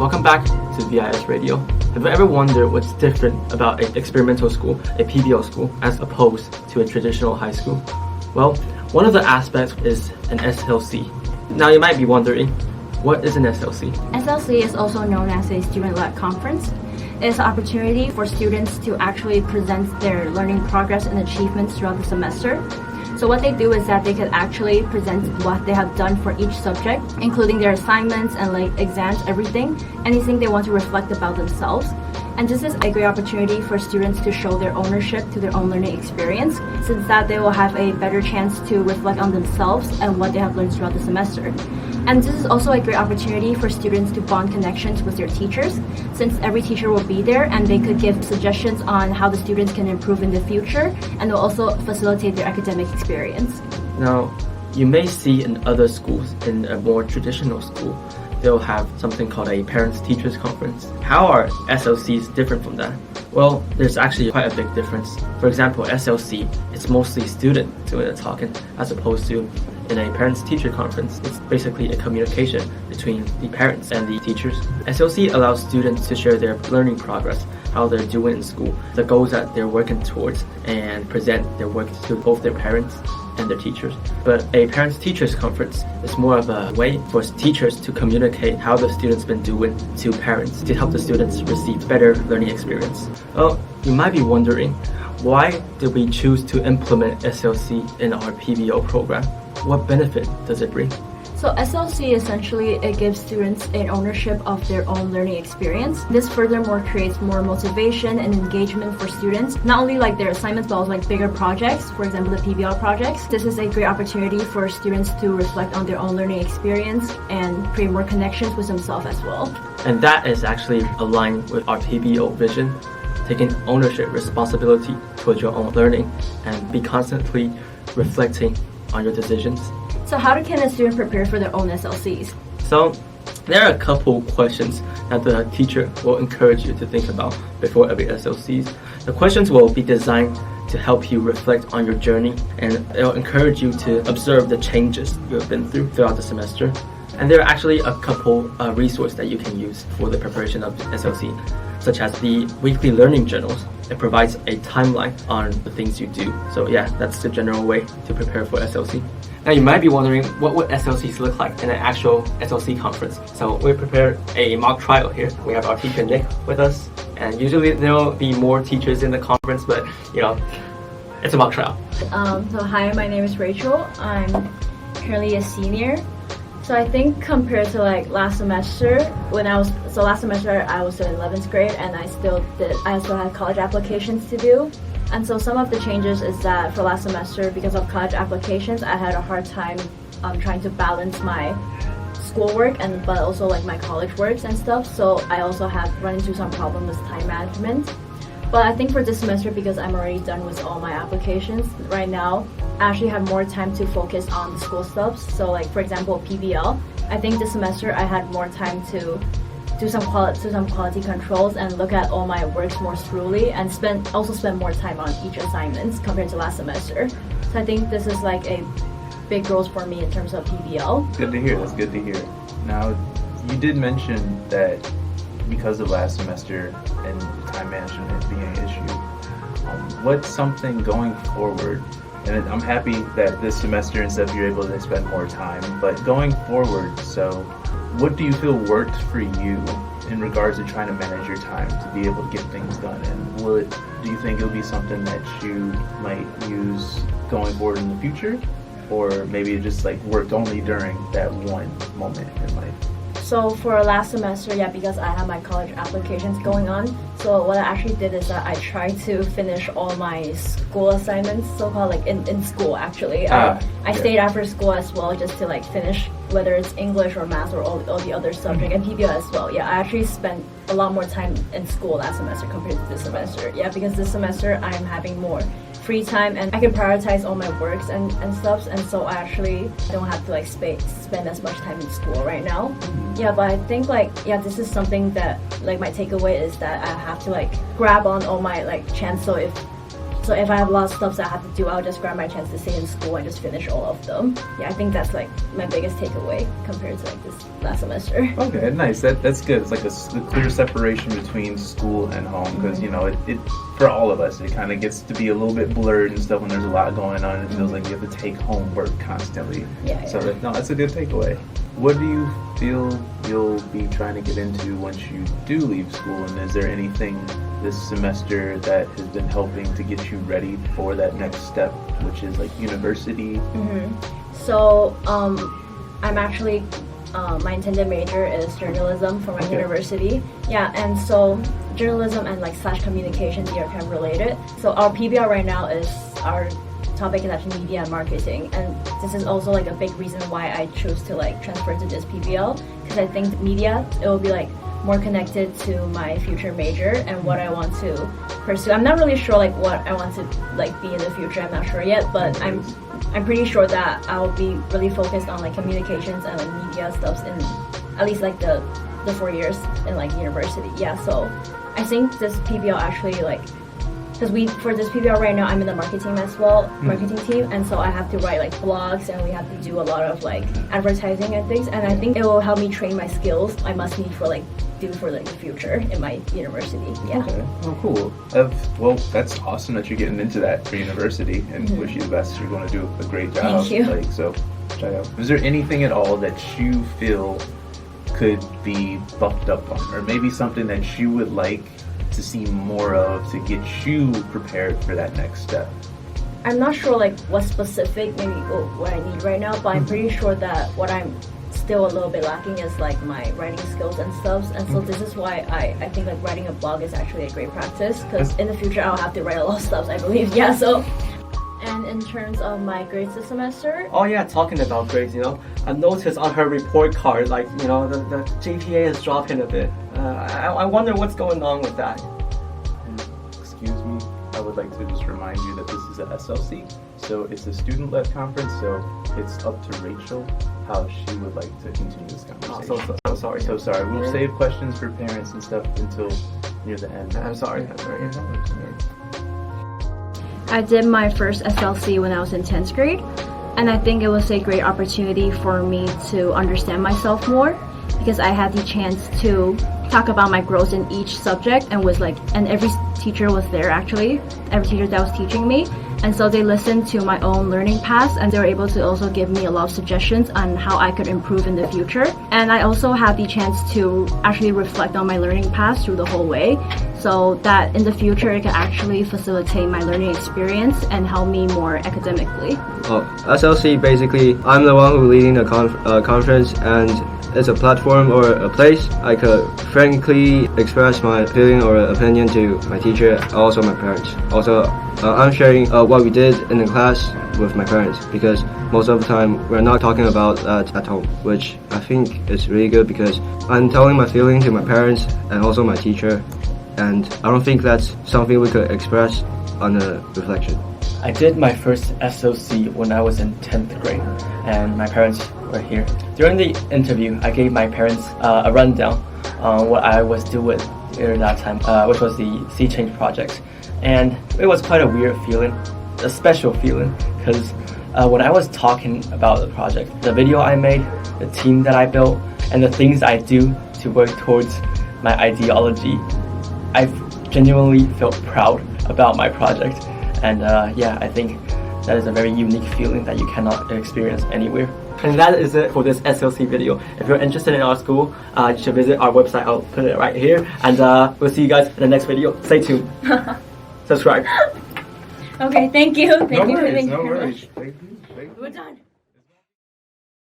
Welcome back to VIS Radio. Have you ever wondered what's different about an experimental school, a PBL school, as opposed to a traditional high school? Well, one of the aspects is an SLC. Now you might be wondering, what is an SLC? SLC is also known as a student-led conference. It's an opportunity for students to actually present their learning progress and achievements throughout the semester. So what they do is that they could actually present what they have done for each subject, including their assignments and exams, everything, anything they want to reflect about themselves. And this is a great opportunity for students to show their ownership to their own learning experience, since that they will have a better chance to reflect on themselves and what they have learned throughout the semester. And this is also a great opportunity for students to bond connections with their teachers, since every teacher will be there and they could give suggestions on how the students can improve in the future, and will also facilitate their academic experience. Now, you may see in other schools, in a more traditional school, they'll have something called a parents-teachers conference. How are SLCs different from that? Well, there's actually quite a big difference. For example, SLC, it's mostly student doing the talking, as opposed to in a parents-teacher conference, it's basically a communication between the parents and the teachers. SLC allows students to share their learning progress, how they're doing in school, the goals that they're working towards, and present their work to both their parents and their teachers. But a parents-teachers conference is more of a way for teachers to communicate how the students been doing to parents to help the students receive better learning experience. Well, you might be wondering, why did we choose to implement SLC in our PBO program? What benefit does it bring? So SLC essentially, it gives students an ownership of their own learning experience. This furthermore creates more motivation and engagement for students, not only their assignments, but also bigger projects, for example the PBL projects. This is a great opportunity for students to reflect on their own learning experience and create more connections with themselves as well. And that is actually aligned with our PBO vision, taking ownership, responsibility towards your own learning, and be constantly reflecting on your decisions. So how can a student prepare for their own SLCs? So there are a couple questions that the teacher will encourage you to think about before every SLCs. The questions will be designed to help you reflect on your journey, and it'll encourage you to observe the changes you have been through throughout the semester. And there are actually a couple resources that you can use for the preparation of SLC, such as the weekly learning journals. It provides a timeline on the things you do. So yeah, that's the general way to prepare for SLC. Now you might be wondering, what would SLCs look like in an actual SLC conference? So we prepared a mock trial here. We have our teacher Nick with us, and usually there will be more teachers in the conference, but it's a mock trial. So hi, my name is Rachel. I'm currently a senior. So I think compared to last semester, last semester I was in 11th grade, and I still had college applications to do. And so some of the changes is that for last semester, because of college applications, I had a hard time trying to balance my schoolwork but also my college works and stuff. So I also have run into some problem with time management. But I think for this semester, because I'm already done with all my applications, right now I actually have more time to focus on the school stuff. So for example, PBL, I think this semester I had more time to do some quality controls and look at all my works more thoroughly, and spend more time on each assignments compared to last semester. So I think this is a big growth for me in terms of PBL. Good to hear. That's good to hear. Now, you did mention that because of last semester and time management being an issue, what's something going forward? And I'm happy that this semester and stuff you're able to spend more time, but going forward, so what do you feel worked for you in regards to trying to manage your time to be able to get things done? And do you think it'll be something that you might use going forward in the future? Or maybe it just worked only during that one moment in life? So for last semester, because I had my college applications going on, so what I actually did is that I tried to finish all my school assignments, so-called in school actually. I stayed after school as well, just to finish, whether it's English or math or all the other subjects, and PBL as well. I actually spent a lot more time in school last semester compared to this semester. Because this semester I'm having more free time and I can prioritize all my works and stuff, and so I actually don't have to spend as much time in school right now. But I think this is something that my takeaway is that I have to grab on all my chance. So if So if I have a lot of stuff that I have to do, I'll just grab my chance to stay in school and just finish all of them. Yeah, I think that's like my biggest takeaway compared to like this last semester. Okay, nice. That's good. It's like a clear separation between school and home, because you know it for all of us, it kind of gets to be a little bit blurred and stuff when there's a lot going on. It feels like you have to take homework constantly. Yeah. So that's a good takeaway. What do you feel you'll be trying to get into once you do leave school? And is there anything this semester that has been helping to get you ready for that next step, which is like university? So I'm actually my intended major is journalism for my university. Yeah, and so journalism and like / communications, they are kind of related. So our PBL right now is our topic is actually media and marketing, and this is also like a big reason why I chose to like transfer to this PBL, because I think media, it will be like more connected to my future major and what I want to pursue. I'm not really sure like what I want to like be in the future. I'm not sure yet, but I'm pretty sure that I'll be really focused on like communications and like media stuff in at least like the 4 years in like university. Yeah, so I think this PBL actually like, because for this PBL right now, I'm in the marketing as well, marketing team, and so I have to write like blogs, and we have to do a lot of like advertising and things, and I think it will help me train my skills I must need for like the future in my university. Yeah. Okay. Oh, cool. Well, that's awesome that you're getting into that for university, and wish you the best. You're going to do a great job. Thank you. Like, so, check out. Is there anything at all that you feel could be buffed up on, or maybe something that you would like to see more of to get you prepared for that next step? I'm not sure like what specific maybe what I need right now, but I'm pretty sure that what I'm still a little bit lacking is like my writing skills and stuff, and so this is why I think like writing a blog is actually a great practice, because in the future I'll have to write a lot of stuff, I believe. Yeah, so. And in terms of my grades this semester, oh yeah, talking about grades, I noticed on her report card, like, the GPA is dropping a bit. I wonder what's going on with that. Excuse me, I would like to just remind you that this is a SLC, so it's a student-led conference, so it's up to Rachel how she would like to continue this conversation. So sorry. So sorry. We'll save questions for parents and stuff until near the end. I'm sorry. I did my first SLC when I was in 10th grade, and I think it was a great opportunity for me to understand myself more, because I had the chance to talk about my growth in each subject, and every teacher was there actually, every teacher that was teaching me, and so they listened to my own learning paths, and they were able to also give me a lot of suggestions on how I could improve in the future. And I also had the chance to actually reflect on my learning path through the whole way, so that in the future it can actually facilitate my learning experience and help me more academically. SLC, basically, I'm the one who leading the conference, and it's a platform or a place I could frankly express my feeling or opinion to my teacher, also my parents. Also, I'm sharing what we did in the class with my parents, because most of the time we're not talking about that at home, which I think is really good, because I'm telling my feeling to my parents and also my teacher, and I don't think that's something we could express on a reflection. I did my first SLC when I was in 10th grade, and my parents were here. During the interview, I gave my parents a rundown on what I was doing during that time, which was the Sea Change project. And it was quite a weird feeling, a special feeling, because when I was talking about the project, the video I made, the team that I built, and the things I do to work towards my ideology, I genuinely felt proud about my project. And I think that is a very unique feeling that you cannot experience anywhere. And that is it for this SLC video. If you're interested in our school, you should visit our website. I'll put it right here. And we'll see you guys in the next video. Stay tuned. Subscribe. Okay, thank you. No worries. We're done.